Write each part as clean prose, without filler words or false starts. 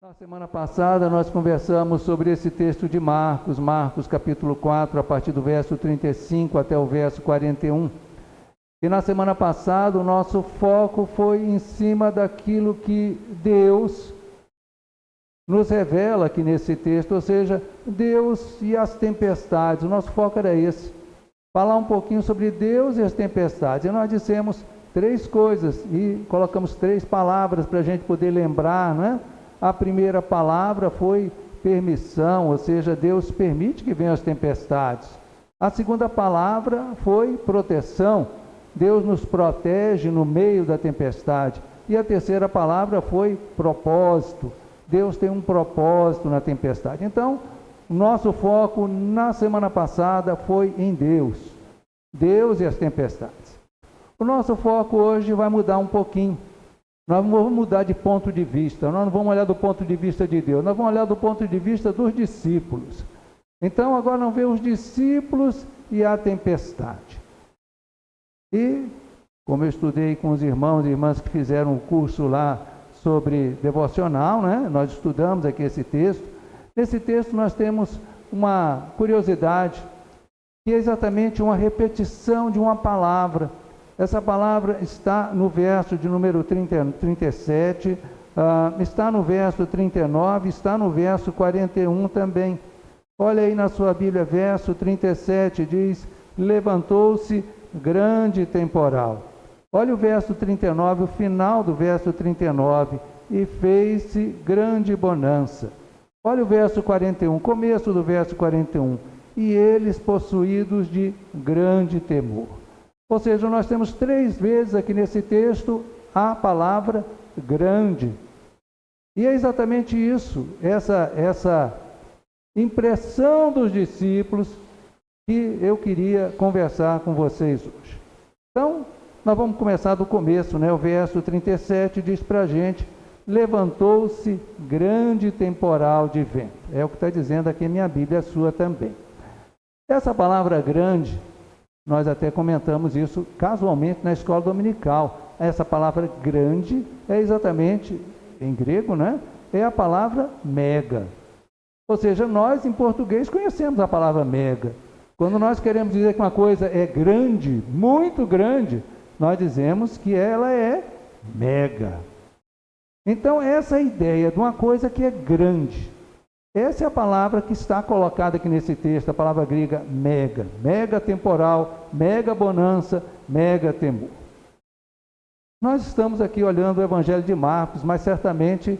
Na semana passada nós conversamos sobre esse texto de Marcos, Marcos capítulo 4, a partir do verso 35 até o verso 41. E na semana passada o nosso foco foi em cima daquilo que Deus nos revela aqui nesse texto, ou seja, Deus e as tempestades. O nosso foco era esse, falar um pouquinho sobre Deus e as tempestades. E nós dissemos três coisas e colocamos três palavras para a gente poder lembrar, não é? A primeira palavra foi permissão, ou seja, Deus permite que venham as tempestades. A segunda palavra foi proteção, Deus nos protege no meio da tempestade. E a terceira palavra foi propósito, Deus tem um propósito na tempestade. Então, o nosso foco na semana passada foi em Deus, Deus e as tempestades. O nosso foco hoje vai mudar um pouquinho. Nós não vamos mudar de ponto de vista, nós não vamos olhar do ponto de vista de Deus, nós vamos olhar do ponto de vista dos discípulos. Então agora vamos ver os discípulos e a tempestade. E, como eu estudei com os irmãos e irmãs que fizeram um curso lá sobre devocional, né? Nós estudamos aqui esse texto. Nesse texto nós temos uma curiosidade, que é exatamente uma repetição de uma palavra. Essa palavra está no verso de número 37, está no verso 39, está no verso 41 também. Olha aí na sua Bíblia, verso 37, diz: levantou-se grande temporal. Olha o verso 39, o final do verso 39, e fez-se grande bonança. Olha o verso 41, começo do verso 41, e eles possuídos de grande temor. Ou seja, nós temos três vezes aqui nesse texto a palavra grande. E é exatamente isso, essa impressão dos discípulos que eu queria conversar com vocês hoje. Então, nós vamos começar do começo, né? O verso 37 diz para a gente: levantou-se grande temporal de vento. É o que está dizendo aqui a minha Bíblia, a sua também. Essa palavra grande, nós até comentamos isso casualmente na escola dominical. Essa palavra grande é exatamente, em grego, né? É a palavra mega. Ou seja, nós em português conhecemos a palavra mega. Quando nós queremos dizer que uma coisa é grande, muito grande, nós dizemos que ela é mega. Então, essa ideia de uma coisa que é grande, essa é a palavra que está colocada aqui nesse texto, a palavra grega mega. Mega temporal, mega bonança, mega temor. Nós estamos aqui olhando o Evangelho de Marcos, mas certamente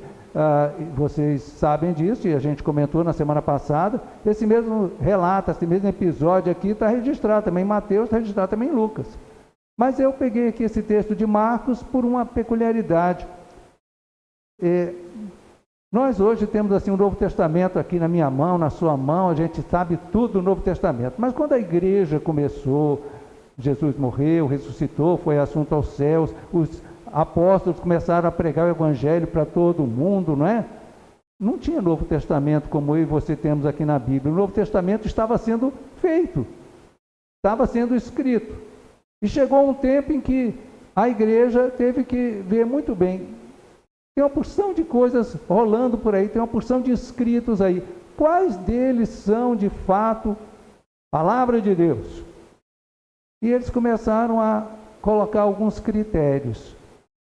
vocês sabem disso, e a gente comentou na semana passada, esse mesmo relato, esse mesmo episódio aqui está registrado também em Mateus, está registrado também em Lucas. Mas eu peguei aqui esse texto de Marcos por uma peculiaridade. Nós hoje temos assim o Novo Testamento aqui na minha mão, na sua mão, a gente sabe tudo do Novo Testamento. Mas quando a igreja começou, Jesus morreu, ressuscitou, foi assunto aos céus, os apóstolos começaram a pregar o Evangelho para todo mundo, não é? Não tinha Novo Testamento como eu e você temos aqui na Bíblia. O Novo Testamento estava sendo feito, estava sendo escrito. E chegou um tempo em que a igreja teve que ver muito bem. Tem uma porção de coisas rolando por aí, tem uma porção de escritos aí. Quais deles são, de fato, palavra de Deus? E eles começaram a colocar alguns critérios.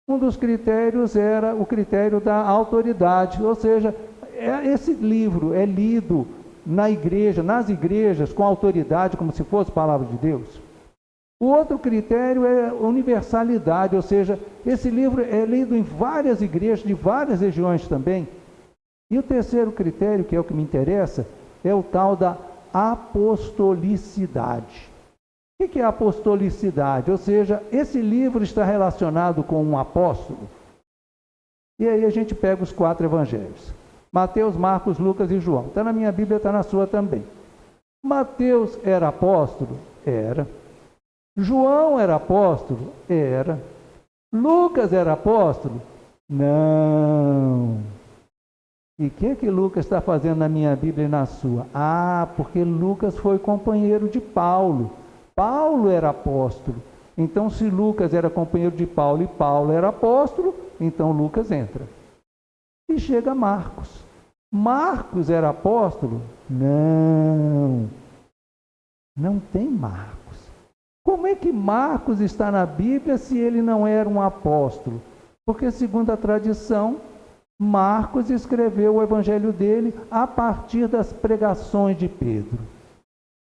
Um dos critérios era o critério da autoridade, ou seja, esse livro é lido na igreja, nas igrejas, com autoridade, como se fosse palavra de Deus. O outro critério é universalidade, ou seja, esse livro é lido em várias igrejas, de várias regiões também. E o terceiro critério, que é o que me interessa, é o tal da apostolicidade. O que é apostolicidade? Ou seja, esse livro está relacionado com um apóstolo. E aí a gente pega os 4 evangelhos: Mateus, Marcos, Lucas e João. Está na minha Bíblia, está na sua também. Mateus era apóstolo? Era. João era apóstolo? Era. Lucas era apóstolo? Não. E o que Lucas está fazendo na minha Bíblia e na sua? Porque Lucas foi companheiro de Paulo. Paulo era apóstolo. Então, se Lucas era companheiro de Paulo e Paulo era apóstolo, então Lucas entra. E chega Marcos. Marcos era apóstolo? Não, não tem Marcos. Como é que Marcos está na Bíblia se ele não era um apóstolo? Porque, segundo a tradição, Marcos escreveu o evangelho dele a partir das pregações de Pedro.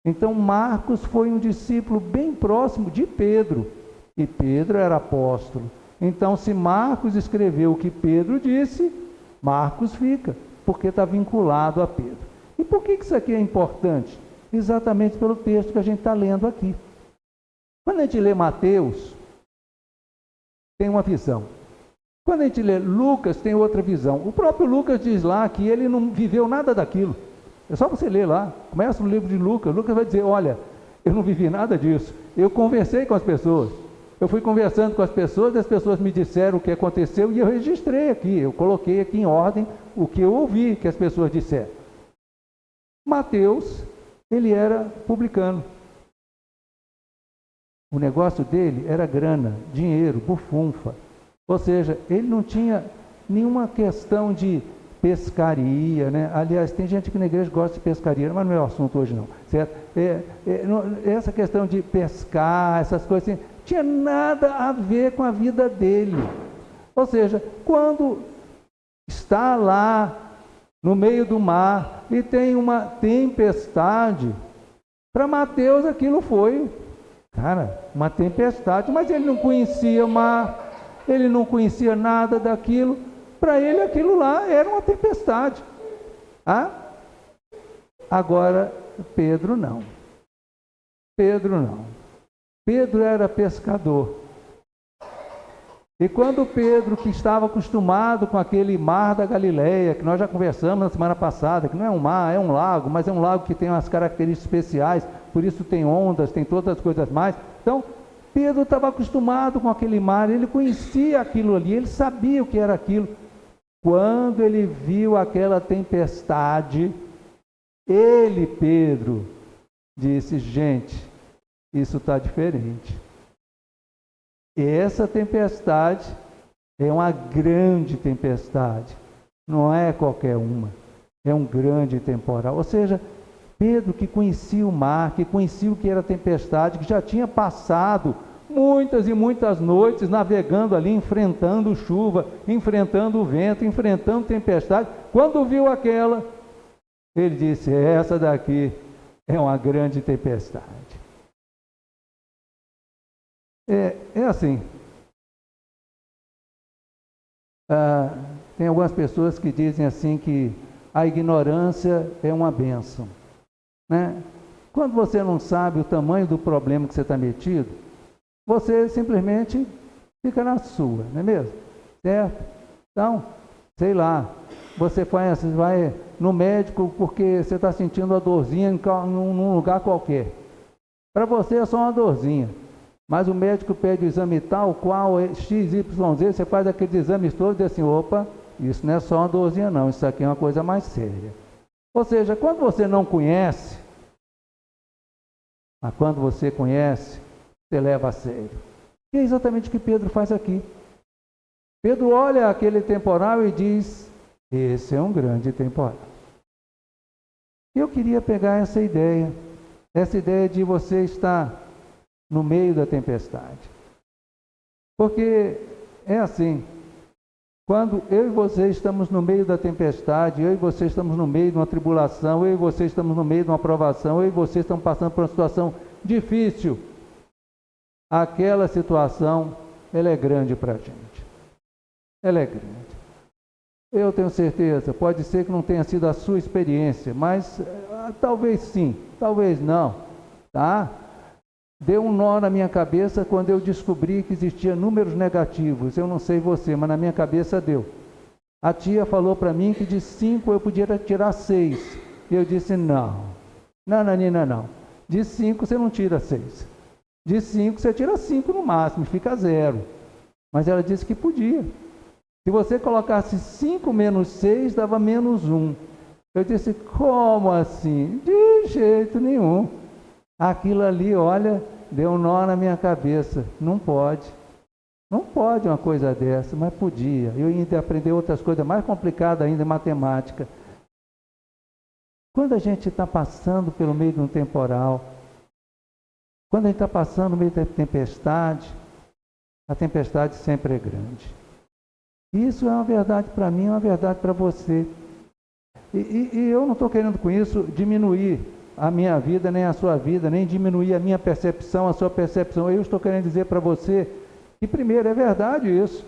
Então, Marcos foi um discípulo bem próximo de Pedro, e Pedro era apóstolo. Então, se Marcos escreveu o que Pedro disse, Marcos fica, porque está vinculado a Pedro. E por que isso aqui é importante? Exatamente pelo texto que a gente está lendo aqui. Quando a gente lê Mateus, tem uma visão. Quando a gente lê Lucas, tem outra visão. O próprio Lucas diz lá que ele não viveu nada daquilo. É só você ler lá. Começa no livro de Lucas. Lucas vai dizer, olha, eu não vivi nada disso. Eu conversei com as pessoas. Eu fui conversando com as pessoas me disseram o que aconteceu e eu registrei aqui. Eu coloquei aqui em ordem o que eu ouvi que as pessoas disseram. Mateus, ele era publicano. O negócio dele era grana, dinheiro, bufunfa. Ou seja, ele não tinha nenhuma questão de pescaria, né? Aliás, tem gente que na igreja gosta de pescaria, mas não é o assunto hoje não, certo? Essa questão de pescar, essas coisas assim, tinha nada a ver com a vida dele. Ou seja, quando está lá no meio do mar e tem uma tempestade, para Mateus aquilo foi, cara, uma tempestade, mas ele não conhecia o mar, ele não conhecia nada daquilo, para ele aquilo lá era uma tempestade. Ah? Agora, Pedro não. Pedro não. Pedro era pescador. E quando Pedro, que estava acostumado com aquele mar da Galileia, que nós já conversamos na semana passada, que não é um mar, é um lago, mas é um lago que tem umas características especiais, por isso tem ondas, tem todas as coisas mais. Então, Pedro estava acostumado com aquele mar, ele conhecia aquilo ali, ele sabia o que era aquilo. Quando ele viu aquela tempestade, ele, Pedro, disse, gente, isso está diferente. Essa tempestade é uma grande tempestade, não é qualquer uma, é um grande temporal. Ou seja, Pedro, que conhecia o mar, que conhecia o que era tempestade, que já tinha passado muitas e muitas noites navegando ali, enfrentando chuva, enfrentando o vento, enfrentando tempestade, quando viu aquela, ele disse, essa daqui é uma grande tempestade. É assim, tem algumas pessoas que dizem assim que a ignorância é uma bênção, né? Quando você não sabe o tamanho do problema que você está metido, você simplesmente fica na sua, não é mesmo? Certo? Então, sei lá, você vai no médico porque você está sentindo uma dorzinha num lugar qualquer. Para você é só uma dorzinha. Mas o médico pede o exame tal, qual é XYZ, você faz aqueles exames todos e diz assim, opa, isso não é só uma dorzinha não, isso aqui é uma coisa mais séria. Ou seja, quando você não conhece, mas quando você conhece, você leva a sério. E é exatamente o que Pedro faz aqui. Pedro olha aquele temporal e diz, esse é um grande temporal. Eu queria pegar essa ideia de você estar no meio da tempestade. Porque é assim, quando eu e você estamos no meio da tempestade, eu e você estamos no meio de uma tribulação, eu e você estamos no meio de uma provação, eu e você estamos passando por uma situação difícil, aquela situação, ela é grande para a gente. Ela é grande. Eu tenho certeza, pode ser que não tenha sido a sua experiência, mas talvez sim, talvez não, tá? Deu um nó na minha cabeça quando eu descobri que existia números negativos. Eu não sei você, mas na minha cabeça deu. A tia falou para mim que de 5 eu podia tirar 6. E eu disse, não. Não. De 5 você não tira 6. De 5 você tira 5 no máximo, fica 0. Mas ela disse que podia. Se você colocasse 5 menos 6, dava menos 1. Eu disse, como assim? De jeito nenhum. Aquilo ali, olha, deu um nó na minha cabeça. Não pode. Não pode uma coisa dessa, mas podia. Eu ia aprender outras coisas mais complicadas ainda, matemática. Quando a gente está passando pelo meio de um temporal, quando a gente está passando no meio da tempestade, a tempestade sempre é grande. Isso é uma verdade para mim, é uma verdade para você. E eu não estou querendo com isso diminuir a minha vida, nem a sua vida, nem diminuir a minha percepção, a sua percepção. Eu estou querendo dizer para você que, primeiro, é verdade isso.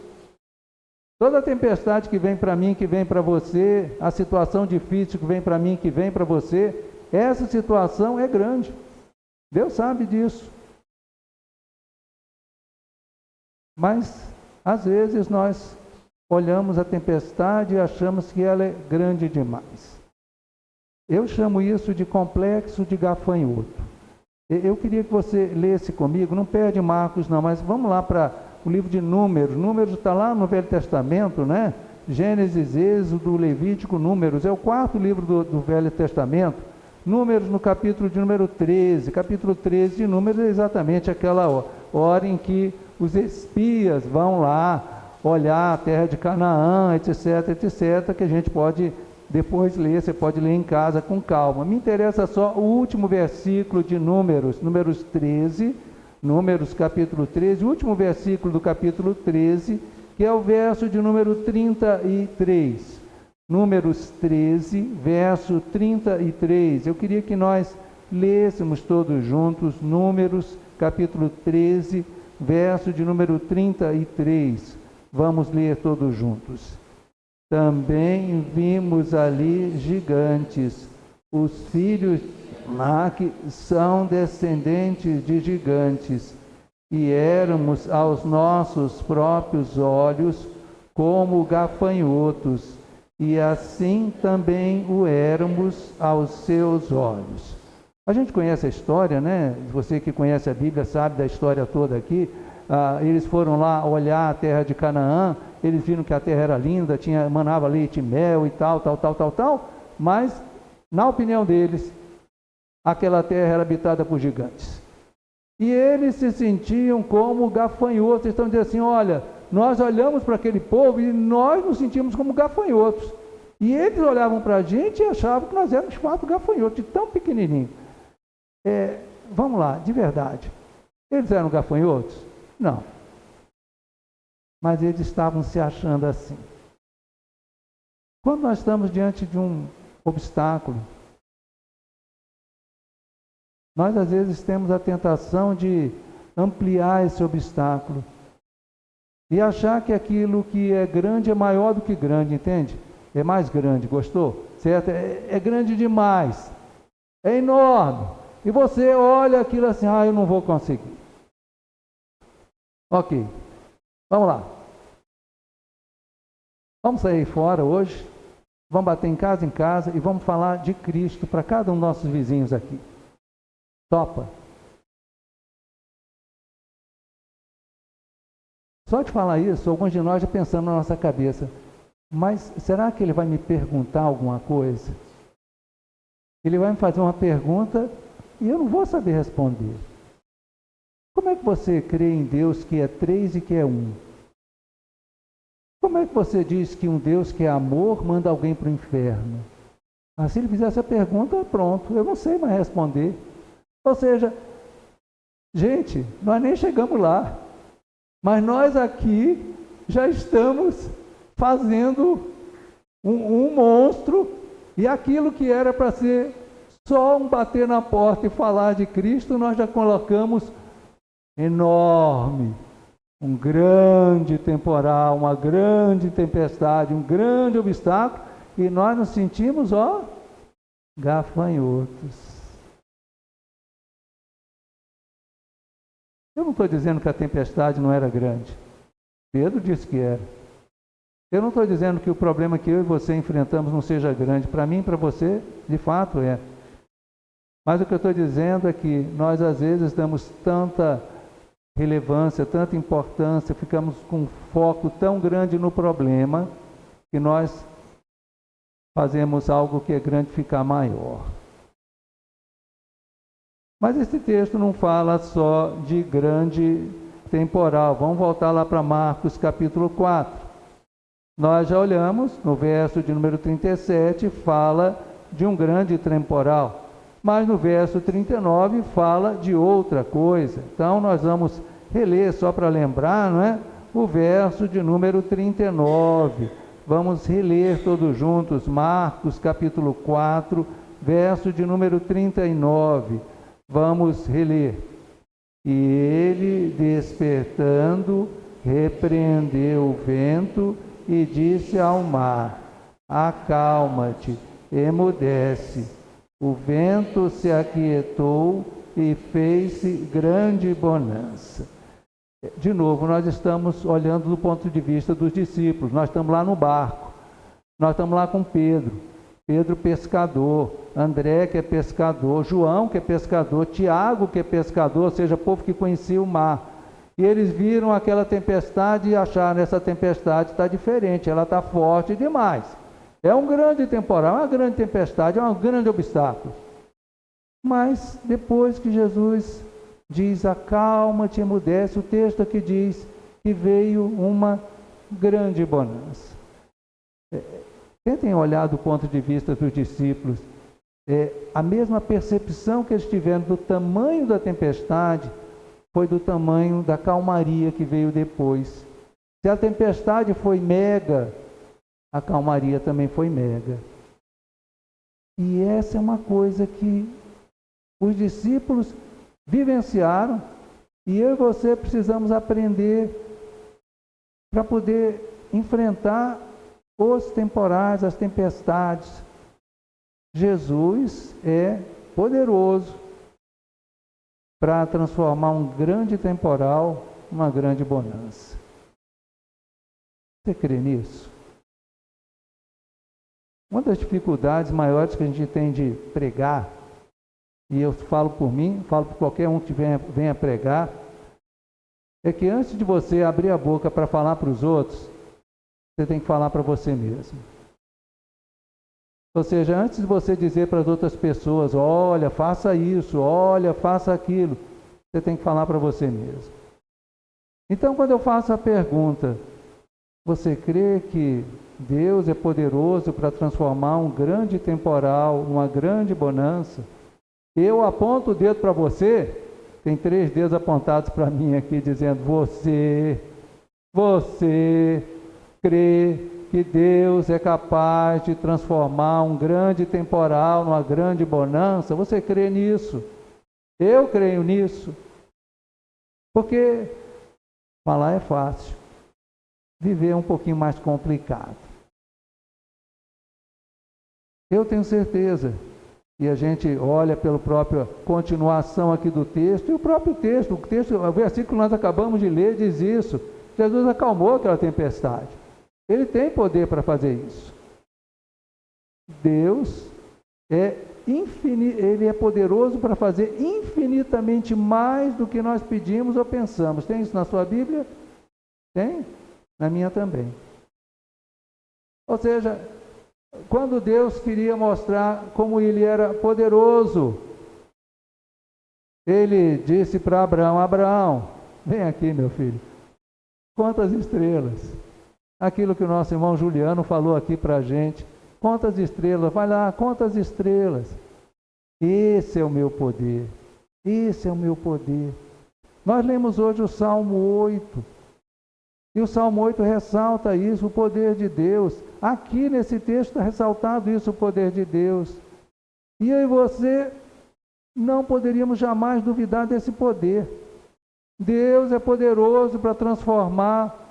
Toda tempestade que vem para mim, que vem para você, a situação difícil que vem para mim, que vem para você, essa situação é grande. Deus sabe disso. Mas, às vezes, nós olhamos a tempestade e achamos que ela é grande demais. Eu chamo isso de complexo de gafanhoto. Eu queria que você lesse comigo, não perde Marcos não, mas vamos lá para o livro de Números. Números está lá no Velho Testamento, né? Gênesis, Êxodo, Levítico, Números. É o quarto livro do Velho Testamento. Números no capítulo de número 13. Capítulo 13 de Números é exatamente aquela hora em que os espias vão lá olhar a terra de Canaã, etc, etc, que a gente pode depois ler, você pode ler em casa com calma. Me interessa só o último versículo de Números, Números 13, Números capítulo 13, o último versículo do capítulo 13, que é o verso de número 33. Números 13, verso 33. Eu queria que nós lêssemos todos juntos, Números capítulo 13, verso de número 33. Vamos ler todos juntos. Também vimos ali gigantes. Os filhos de Anak são descendentes de gigantes, e éramos aos nossos próprios olhos como gafanhotos, e assim também o éramos aos seus olhos. A gente conhece a história, né? Você que conhece a Bíblia sabe da história toda aqui. Eles foram lá olhar a terra de Canaã, eles viram que a terra era linda, manava leite e mel e tal, mas, na opinião deles, aquela terra era habitada por gigantes. E eles se sentiam como gafanhotos, estão dizendo assim, olha, nós olhamos para aquele povo e nós nos sentimos como gafanhotos. E eles olhavam para a gente e achavam que nós éramos de fato gafanhotos, de tão pequenininho. Vamos lá, de verdade, eles eram gafanhotos? Não. Mas eles estavam se achando assim. Quando nós estamos diante de um obstáculo, nós às vezes temos a tentação de ampliar esse obstáculo e achar que aquilo que é grande é maior do que grande, entende? É mais grande, gostou? Certo? É grande demais, é enorme. E você olha aquilo assim, eu não vou conseguir. Ok, vamos lá. Vamos sair fora hoje, vamos bater em casa e vamos falar de Cristo para cada um dos nossos vizinhos aqui. Topa? Só de falar isso, alguns de nós já pensamos na nossa cabeça, mas será que ele vai me perguntar alguma coisa? Ele vai me fazer uma pergunta e eu não vou saber responder. Como é que você crê em Deus que é 3 e que é 1? Como é que você diz que um Deus que é amor manda alguém para o inferno? Se ele fizer essa pergunta, pronto, eu não sei mais responder. Ou seja, gente, nós nem chegamos lá, mas nós aqui já estamos fazendo um monstro, e aquilo que era para ser só um bater na porta e falar de Cristo, nós já colocamos enorme, um grande temporal, uma grande tempestade, um grande obstáculo, e nós nos sentimos, gafanhotos. Eu não estou dizendo que a tempestade não era grande. Pedro disse que era. Eu não estou dizendo que o problema que eu e você enfrentamos não seja grande. Para mim e para você, de fato é. Mas o que eu estou dizendo é que nós às vezes damos tanta relevância, tanta importância, ficamos com um foco tão grande no problema, que nós fazemos algo que é grande ficar maior. Mas esse texto não fala só de grande, temporal. Vamos voltar lá para Marcos capítulo 4. Nós já olhamos, no verso de número 37, fala de um grande temporal, mas no verso 39 fala de outra coisa. Então nós vamos reler, só para lembrar, não é? O verso de número 39. Vamos reler todos juntos, Marcos capítulo 4, verso de número 39. Vamos reler. E ele, despertando, repreendeu o vento e disse ao mar: acalma-te, emudece. O vento se aquietou e fez-se grande bonança. De novo, nós estamos olhando do ponto de vista dos discípulos. Nós estamos lá no barco, nós estamos lá com Pedro, pescador, André que é pescador, João que é pescador, Tiago que é pescador, ou seja, povo que conhecia o mar. E eles viram aquela tempestade e acharam: essa tempestade está diferente, ela está forte demais. É um grande temporal, uma grande tempestade, é um grande obstáculo. Mas depois que Jesus diz: acalma-te, emudece, o texto aqui diz que veio uma grande bonança. Tentem olhar do ponto de vista dos discípulos. A mesma percepção que eles tiveram do tamanho da tempestade foi do tamanho da calmaria que veio depois. Se a tempestade foi mega, a calmaria também foi mega. E essa é uma coisa que os discípulos vivenciaram e eu e você precisamos aprender para poder enfrentar os temporais, as tempestades. Jesus é poderoso para transformar um grande temporal numa grande bonança. Você crê nisso? Uma das dificuldades maiores que a gente tem de pregar, e eu falo por mim, falo por qualquer um que venha pregar, é que antes de você abrir a boca para falar para os outros, você tem que falar para você mesmo. Ou seja, antes de você dizer para as outras pessoas: olha, faça isso, olha, faça aquilo, você tem que falar para você mesmo. Então, quando eu faço a pergunta: você crê que Deus é poderoso para transformar um grande temporal numa grande bonança? Eu aponto o dedo para você, tem 3 dedos apontados para mim aqui, dizendo: você crê que Deus é capaz de transformar um grande temporal numa grande bonança? Você crê nisso? Eu creio nisso. Porque falar é fácil, viver é um pouquinho mais complicado. Eu tenho certeza, e a gente olha pela própria continuação aqui do texto, e o próprio texto, o versículo que nós acabamos de ler diz isso: Jesus acalmou aquela tempestade. Ele tem poder para fazer isso. Deus é ele é poderoso para fazer infinitamente mais do que nós pedimos ou pensamos. Tem isso na sua Bíblia? Tem? Na minha também. Ou seja, quando Deus queria mostrar como ele era poderoso, ele disse para Abraão: Abraão, vem aqui, meu filho, conta as estrelas. Aquilo que o nosso irmão Juliano falou aqui para a gente: conta as estrelas, vai lá, conta as estrelas. Esse é o meu poder, esse é o meu poder. Nós lemos hoje o Salmo 8, e o Salmo 8 ressalta isso, o poder de Deus. Aqui nesse texto está ressaltado isso, o poder de Deus. E eu e você não poderíamos jamais duvidar desse poder. Deus é poderoso para transformar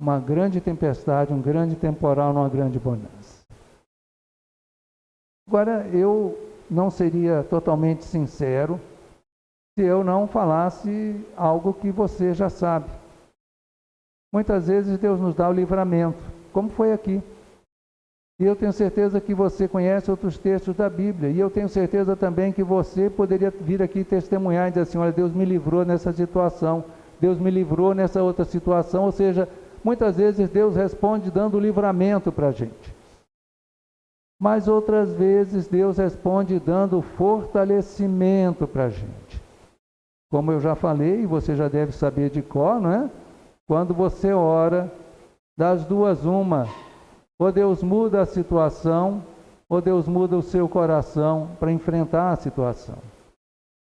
uma grande tempestade, um grande temporal numa grande bonança. Agora, eu não seria totalmente sincero se eu não falasse algo que você já sabe. Muitas vezes Deus nos dá o livramento, como foi aqui. E eu tenho certeza que você conhece outros textos da Bíblia. E eu tenho certeza também que você poderia vir aqui testemunhar e dizer assim: olha, Deus me livrou nessa situação, Deus me livrou nessa outra situação. Ou seja, muitas vezes Deus responde dando livramento para a gente. Mas outras vezes Deus responde dando fortalecimento para a gente. Como eu já falei, você já deve saber de cor, não é? Quando você ora, das duas uma, ou Deus muda a situação, ou Deus muda o seu coração para enfrentar a situação.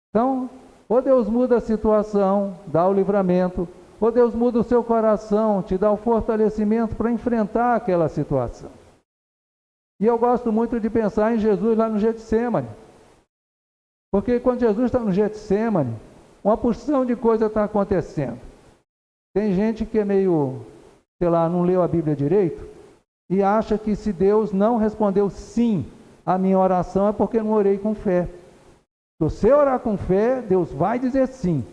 Então, ou Deus muda a situação, dá o livramento, ou Deus muda o seu coração, te dá o fortalecimento para enfrentar aquela situação. E eu gosto muito de pensar em Jesus lá no Getsêmani. Porque quando Jesus está no Getsêmani, uma porção de coisa está acontecendo. Tem gente que é meio, sei lá, não leu a Bíblia direito e acha que se Deus não respondeu sim à minha oração é porque não orei com fé. Se você orar com fé, Deus vai dizer sim.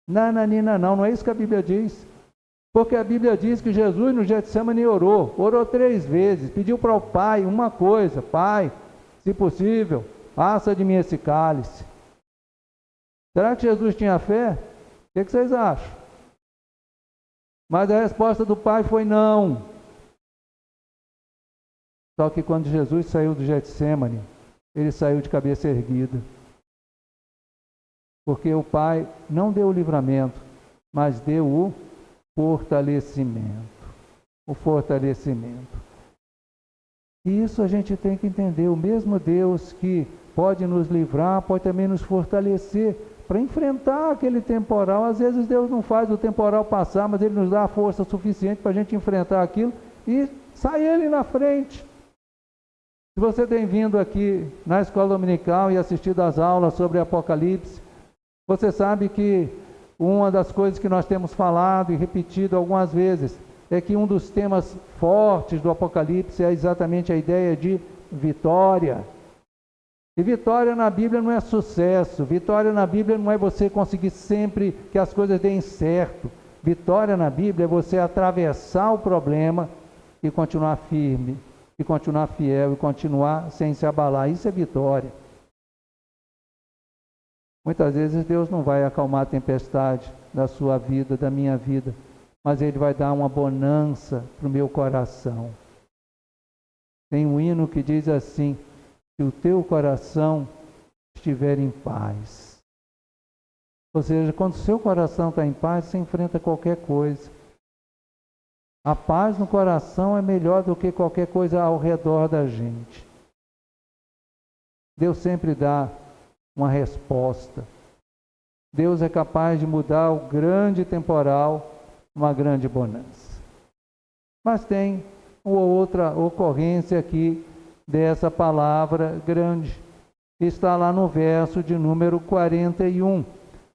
Não é isso que a Bíblia diz. Porque a Bíblia diz que Jesus no Getsêmani orou 3 vezes, pediu para o Pai uma coisa: Pai, se possível, passa de mim esse cálice. Será que Jesus tinha fé? O que vocês acham? Mas a resposta do Pai foi não. Só que quando Jesus saiu do Getsêmani, ele saiu de cabeça erguida. Porque o Pai não deu o livramento, mas deu o fortalecimento. O fortalecimento. E isso a gente tem que entender. O mesmo Deus que pode nos livrar, pode também nos fortalecer para enfrentar aquele temporal. Às vezes Deus não faz o temporal passar, mas Ele nos dá a força suficiente para a gente enfrentar aquilo e sair Ele na frente. Se você tem vindo aqui na escola dominical e assistido às aulas sobre Apocalipse, você sabe que uma das coisas que nós temos falado e repetido algumas vezes é que um dos temas fortes do Apocalipse é exatamente a ideia de vitória. E vitória na Bíblia não é sucesso, vitória na Bíblia não é você conseguir sempre que as coisas deem certo. Vitória na Bíblia é você atravessar o problema e continuar firme, e continuar fiel, e continuar sem se abalar. Isso é vitória. Muitas vezes Deus não vai acalmar a tempestade da sua vida, da minha vida, mas Ele vai dar uma bonança para o meu coração. Tem um hino que diz assim: se o teu coração estiver em paz. Ou seja, quando o seu coração está em paz, você enfrenta qualquer coisa. A paz no coração é melhor do que qualquer coisa ao redor da gente. Deus sempre dá uma resposta. Deus é capaz de mudar o grande temporal, uma grande bonança. Mas tem uma outra ocorrência aqui dessa palavra grande. Está lá no verso de número 41.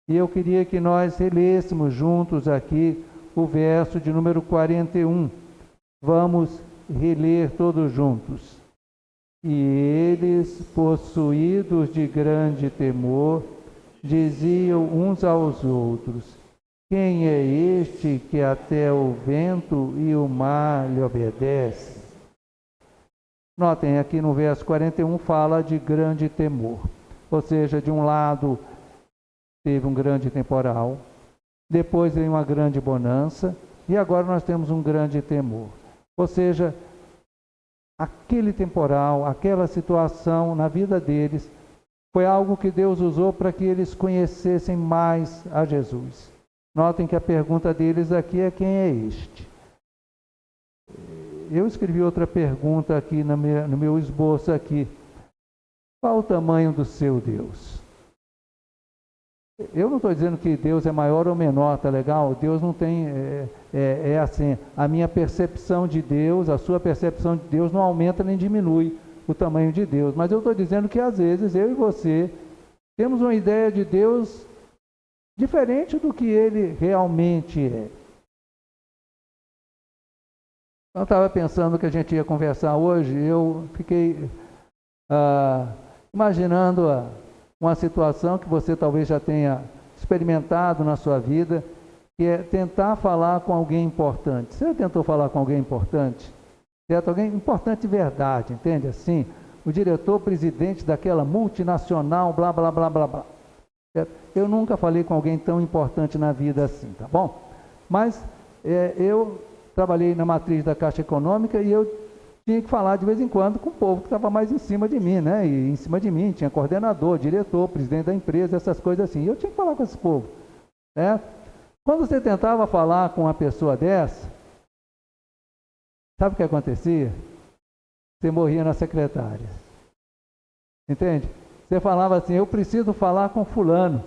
E eu queria que nós relêssemos juntos aqui o verso de número 41. Vamos reler todos juntos. E eles, possuídos de grande temor, diziam uns aos outros: quem é este que até o vento e o mar lhe obedecem? Notem, aqui no verso 41 fala de grande temor. Ou seja, de um lado teve um grande temporal, depois veio uma grande bonança, e agora nós temos um grande temor. Ou seja, aquele temporal, aquela situação na vida deles, foi algo que Deus usou para que eles conhecessem mais a Jesus. Notem que a pergunta deles aqui é: quem é este? Eu escrevi outra pergunta aqui no meu esboço aqui. Qual o tamanho do seu Deus? Eu não estou dizendo que Deus é maior ou menor, tá legal? Deus não tem, assim, a minha percepção de Deus, a sua percepção de Deus não aumenta nem diminui o tamanho de Deus. Mas eu estou dizendo que às vezes eu e você temos uma ideia de Deus diferente do que Ele realmente é. Eu estava pensando que a gente ia conversar hoje, eu fiquei imaginando uma situação que você talvez já tenha experimentado na sua vida, que é tentar falar com alguém importante. Você já tentou falar com alguém importante? Certo? Alguém importante de verdade, entende? Assim, o diretor, presidente daquela multinacional, blá, blá, blá, blá, blá. Certo? Eu nunca falei com alguém tão importante na vida assim, tá bom? Mas eu trabalhei na matriz da Caixa Econômica e eu tinha que falar de vez em quando com o povo que estava mais em cima de mim, né? E em cima de mim tinha coordenador, diretor, presidente da empresa, essas coisas assim. E eu tinha que falar com esse povo, né? Quando você tentava falar com uma pessoa dessa, sabe o que acontecia? Você morria na secretária. Entende? Você falava assim, eu preciso falar com fulano.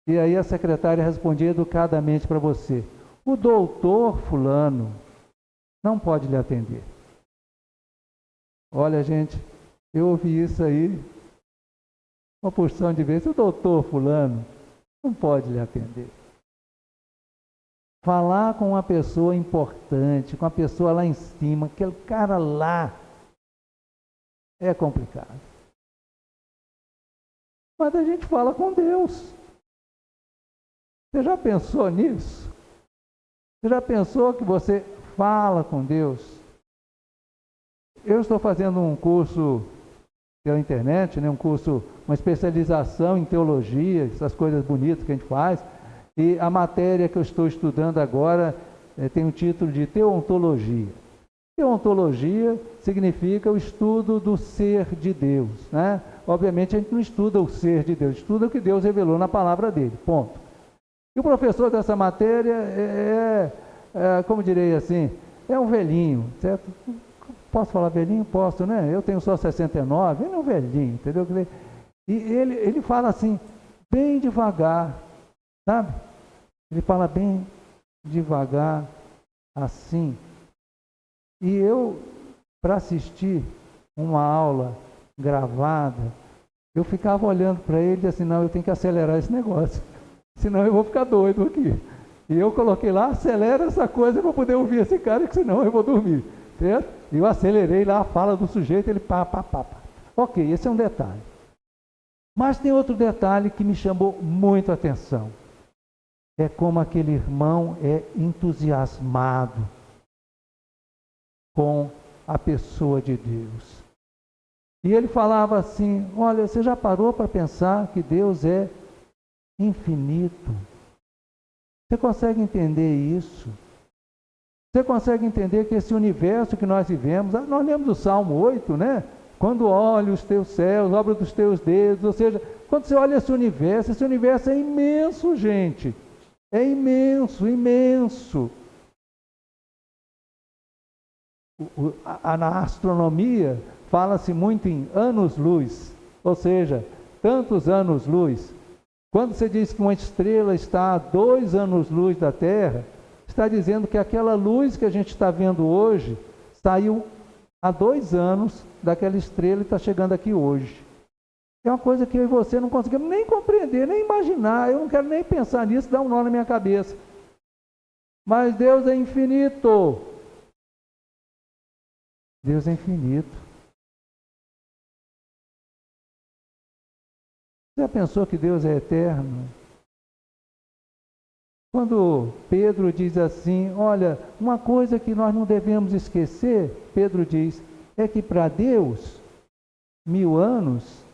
E aí a secretária respondia educadamente para você, o doutor fulano não pode lhe atender. Olha, gente, eu ouvi isso aí uma porção de vezes, o doutor fulano não pode lhe atender. Falar com uma pessoa importante, com uma pessoa lá em cima, aquele cara lá, é complicado. Mas a gente fala com Deus. Você já pensou nisso? Você já pensou que você fala com Deus? Eu estou fazendo um curso pela internet, né? Um curso, uma especialização em teologia, essas coisas bonitas que a gente faz. E a matéria que eu estou estudando agora tem o título de Teontologia. Teontologia significa o estudo do ser de Deus, né? Obviamente a gente não estuda o ser de Deus, estuda o que Deus revelou na palavra dele, ponto. E o professor dessa matéria como direi assim, é um velhinho, certo? Posso falar velhinho? Posso, né? Eu tenho só 69, ele é um velhinho, entendeu? E ele fala assim, bem devagar, sabe? Ele fala bem devagar, assim. E eu, para assistir uma aula gravada, eu ficava olhando para ele assim, não, eu tenho que acelerar esse negócio, senão eu vou ficar doido aqui. E eu coloquei lá, acelera essa coisa para poder ouvir esse cara, que senão eu vou dormir, certo? E eu acelerei lá a fala do sujeito, ele pá. Ok, esse é um detalhe. Mas tem outro detalhe que me chamou muito a atenção. É como aquele irmão é entusiasmado com a pessoa de Deus. E ele falava assim, olha, você já parou para pensar que Deus é infinito? Você consegue entender isso? Você consegue entender que esse universo que nós vivemos, nós lemos o Salmo 8, né? Quando olho os teus céus, obra dos teus dedos, ou seja, quando você olha esse universo é imenso, gente. É imenso, imenso. Na astronomia fala-se muito em anos-luz, ou seja, tantos anos-luz. Quando você diz que uma estrela está a 2 anos-luz da Terra, está dizendo que aquela luz que a gente está vendo hoje saiu há 2 anos daquela estrela e está chegando aqui hoje. É uma coisa que eu e você não conseguimos nem compreender, nem imaginar. Eu não quero nem pensar nisso, dá um nó na minha cabeça. Mas Deus é infinito. Deus é infinito. Você já pensou que Deus é eterno? Quando Pedro diz assim, olha, uma coisa que nós não devemos esquecer, Pedro diz, é que para Deus, 1000 anos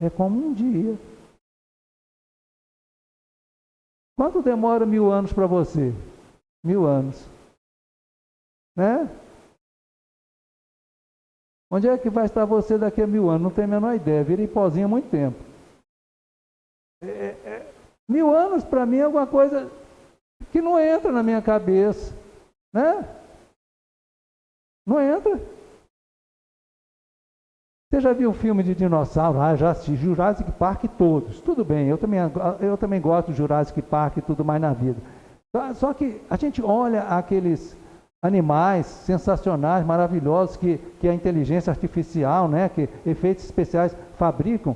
é como um dia. Quanto demora 1000 anos para você? 1000 anos. Né? Onde é que vai estar você daqui a 1000 anos? Não tenho a menor ideia. Virei pozinho há muito tempo. 1000 anos para mim é alguma coisa que não entra na minha cabeça. Né? Não entra. Você já viu o filme de dinossauro? Já assisti Jurassic Park todos. Tudo bem, eu também gosto do Jurassic Park e tudo mais na vida. Só que a gente olha aqueles animais sensacionais, maravilhosos, que a inteligência artificial, né, que efeitos especiais fabricam.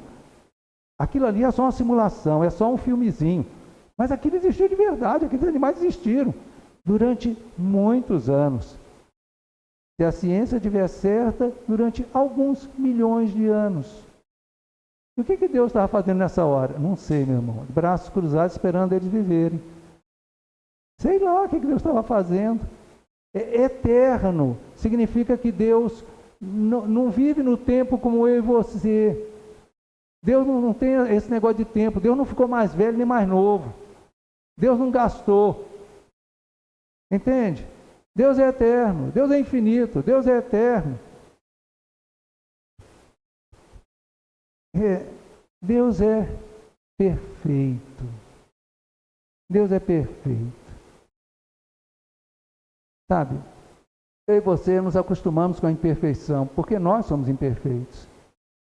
Aquilo ali é só uma simulação, é só um filmezinho. Mas aquilo existiu de verdade, aqueles animais existiram durante muitos anos. Se a ciência estiver certa, durante alguns milhões de anos. E o que Deus estava fazendo nessa hora? Não sei, meu irmão. De braços cruzados esperando eles viverem. Sei lá o que Deus estava fazendo. É eterno. Significa que Deus não vive no tempo como eu e você. Deus não tem esse negócio de tempo. Deus não ficou mais velho nem mais novo. Deus não gastou. Entende? Deus é eterno, Deus é infinito, Deus é eterno. Deus é perfeito. Deus é perfeito. Sabe, eu e você nos acostumamos com a imperfeição, porque nós somos imperfeitos.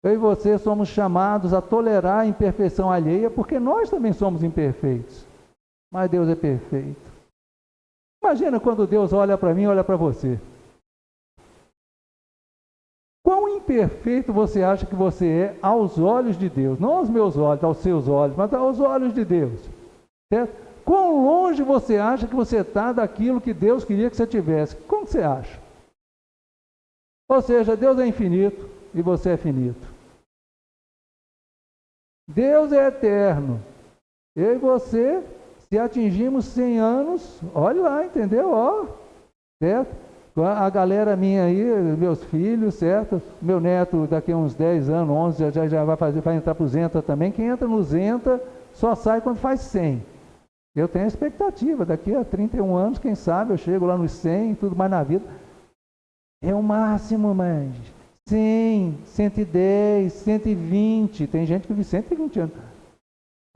Eu e você somos chamados a tolerar a imperfeição alheia, porque nós também somos imperfeitos. Mas Deus é perfeito. Imagina quando Deus olha para mim, olha para você. Quão imperfeito você acha que você é aos olhos de Deus? Não aos meus olhos, aos seus olhos, mas aos olhos de Deus. Certo? Quão longe você acha que você está daquilo que Deus queria que você tivesse? Como você acha? Ou seja, Deus é infinito e você é finito. Deus é eterno. Eu e você, se atingimos 100 anos, olha lá, entendeu? Ó, certo? A galera minha aí, meus filhos, certo? Meu neto daqui a uns 10 anos, 11, já vai entrar para o Zenta também. Quem entra no Zenta só sai quando faz 100. Eu tenho a expectativa, daqui a 31 anos, quem sabe, eu chego lá nos 100 e tudo mais na vida. É o máximo, mas 100, 110, 120, tem gente que vive 120 anos.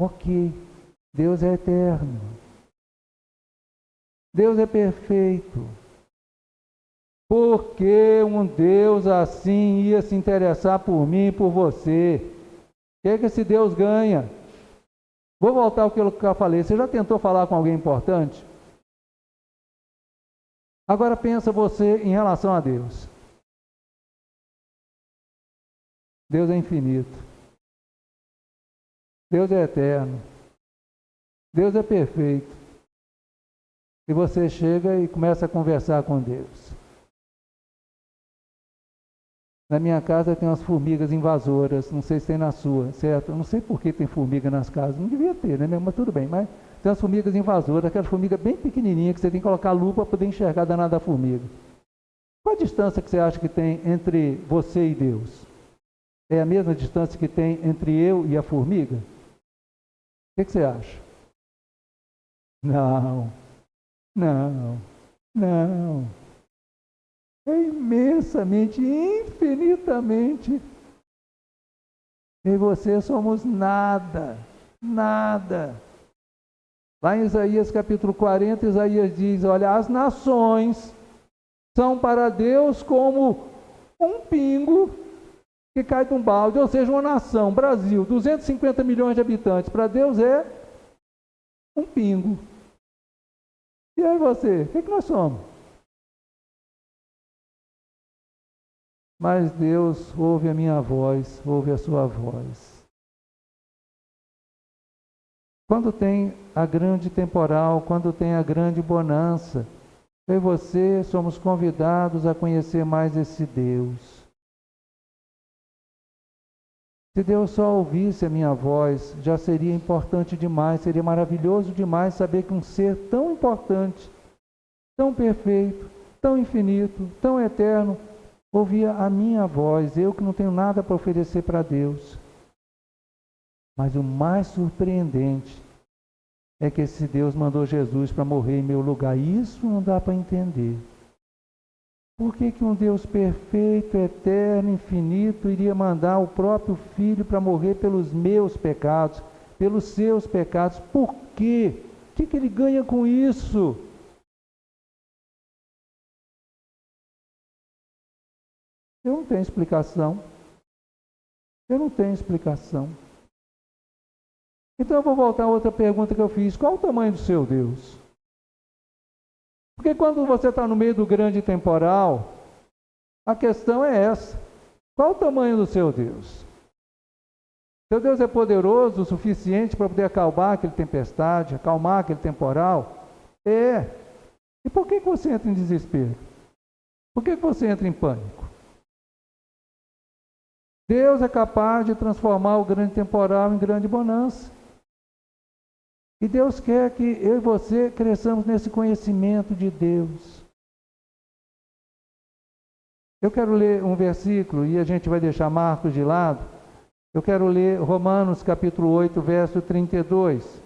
Ok, Deus é eterno. Deus é perfeito. Por que um Deus assim ia se interessar por mim e por você? O que é que esse Deus ganha? Vou voltar ao que eu falei. Você já tentou falar com alguém importante? Agora pensa você em relação a Deus. Deus é infinito. Deus é eterno. Deus é perfeito. E você chega e começa a conversar com Deus. Na minha casa tem umas formigas invasoras, não sei se tem na sua, certo? Eu não sei por que tem formiga nas casas, não devia ter, né? Mas tudo bem, mas tem umas formigas invasoras, aquelas formigas bem pequenininhas que você tem que colocar a lupa para poder enxergar a danada da formiga. Qual a distância que você acha que tem entre você e Deus? É a mesma distância que tem entre eu e a formiga? O que você acha? Não, não, não. É imensamente, infinitamente. E você somos nada, nada. Lá em Isaías capítulo 40, Isaías diz, olha, as nações são para Deus como um pingo que cai de um balde, ou seja, uma nação, Brasil, 250 milhões de habitantes, para Deus é um pingo. E aí você, o que nós somos? Mas Deus ouve a minha voz, ouve a sua voz. Quando tem a grande temporal, quando tem a grande bonança, eu e você somos convidados a conhecer mais esse Deus. Se Deus só ouvisse a minha voz, já seria importante demais, seria maravilhoso demais saber que um ser tão importante, tão perfeito, tão infinito, tão eterno, ouvia a minha voz, eu que não tenho nada para oferecer para Deus. Mas o mais surpreendente é que esse Deus mandou Jesus para morrer em meu lugar. Isso não dá para entender. Por que um Deus perfeito, eterno, infinito, iria mandar o próprio Filho para morrer pelos meus pecados, pelos seus pecados? Por quê? O que ele ganha com isso? Eu não tenho explicação. Eu não tenho explicação. Então eu vou voltar a outra pergunta que eu fiz. Qual o tamanho do seu Deus? Porque quando você está no meio do grande temporal, a questão é essa. Qual o tamanho do seu Deus? Seu Deus é poderoso o suficiente para poder acalmar aquele tempestade, acalmar aquele temporal? É. E por que você entra em desespero? Por que você entra em pânico? Deus é capaz de transformar o grande temporal em grande bonança. E Deus quer que eu e você cresçamos nesse conhecimento de Deus. Eu quero ler um versículo e a gente vai deixar Marcos de lado. Eu quero ler Romanos capítulo 8, verso 32.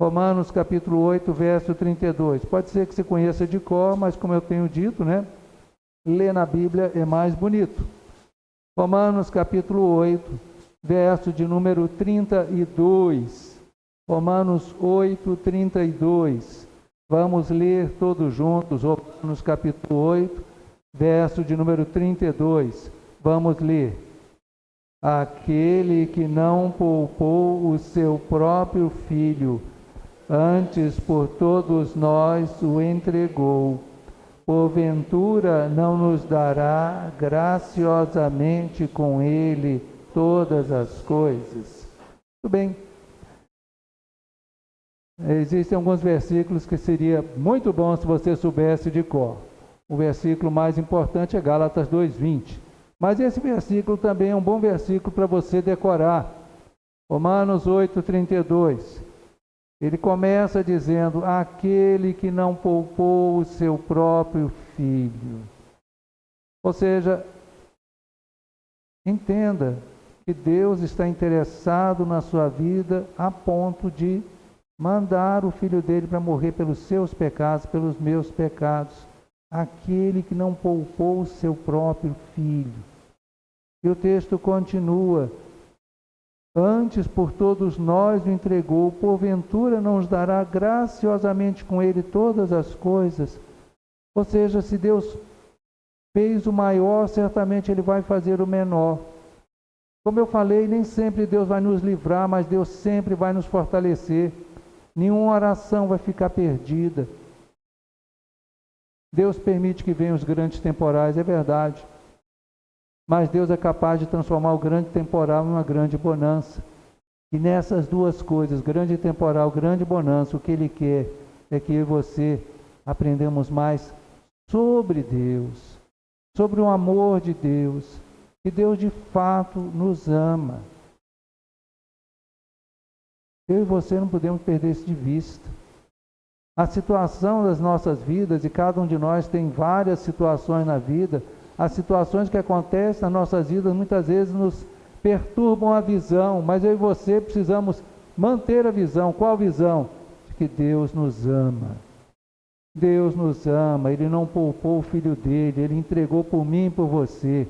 Romanos capítulo 8, verso 32. Pode ser que você conheça de cor, mas como eu tenho dito, né? Ler na Bíblia é mais bonito. Romanos capítulo 8, verso de número 32. Romanos 8, 32. Vamos ler todos juntos, Romanos capítulo 8, verso de número 32. Vamos ler. Aquele que não poupou o seu próprio filho, antes por todos nós o entregou, porventura não nos dará graciosamente com ele todas as coisas? Muito bem. Existem alguns versículos que seria muito bom se você soubesse de cor. O versículo mais importante é Gálatas 2:20. Mas esse versículo também é um bom versículo para você decorar. Romanos 8:32. Ele começa dizendo: aquele que não poupou o seu próprio filho. Ou seja, entenda que Deus está interessado na sua vida a ponto de mandar o Filho dele para morrer pelos seus pecados, pelos meus pecados. Aquele que não poupou o seu próprio Filho. E o texto continua. Antes por todos nós o entregou, porventura não nos dará graciosamente com ele todas as coisas. Ou seja, se Deus fez o maior, certamente ele vai fazer o menor. Como eu falei, nem sempre Deus vai nos livrar, mas Deus sempre vai nos fortalecer. Nenhuma oração vai ficar perdida. Deus permite que venham os grandes temporais, é verdade. Mas Deus é capaz de transformar o grande temporal em uma grande bonança. E nessas duas coisas, grande temporal, grande bonança, o que Ele quer é que eu e você aprendamos mais sobre Deus, sobre o amor de Deus, que Deus de fato nos ama. Eu e você não podemos perder isso de vista. A situação das nossas vidas, e cada um de nós tem várias situações na vida, as situações que acontecem nas nossas vidas muitas vezes nos perturbam a visão, mas eu e você precisamos manter a visão. Qual visão? De que Deus nos ama. Deus nos ama, Ele não poupou o Filho dele, Ele entregou por mim e por você.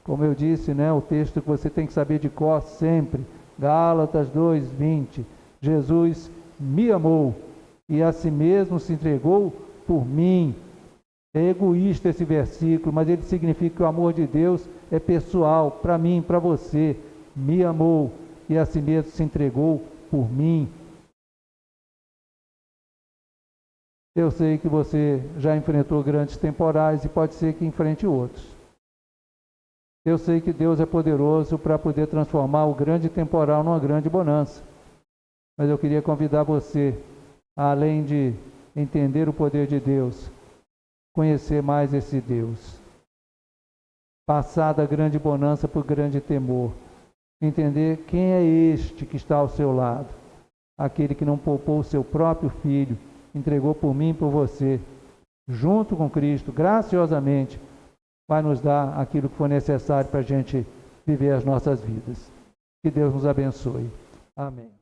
Como eu disse, né, o texto que você tem que saber de cor sempre, Gálatas 2:20, Jesus me amou e a si mesmo se entregou por mim. É egoísta esse versículo, mas ele significa que o amor de Deus é pessoal, para mim, para você. Me amou e a si mesmo se entregou por mim. Eu sei que você já enfrentou grandes temporais e pode ser que enfrente outros. Eu sei que Deus é poderoso para poder transformar o grande temporal numa grande bonança. Mas eu queria convidar você, além de entender o poder de Deus, conhecer mais esse Deus. Passar da grande bonança para o grande temor. Entender quem é este que está ao seu lado. Aquele que não poupou o seu próprio Filho, entregou por mim e por você. Junto com Cristo, graciosamente, vai nos dar aquilo que for necessário para a gente viver as nossas vidas. Que Deus nos abençoe. Amém.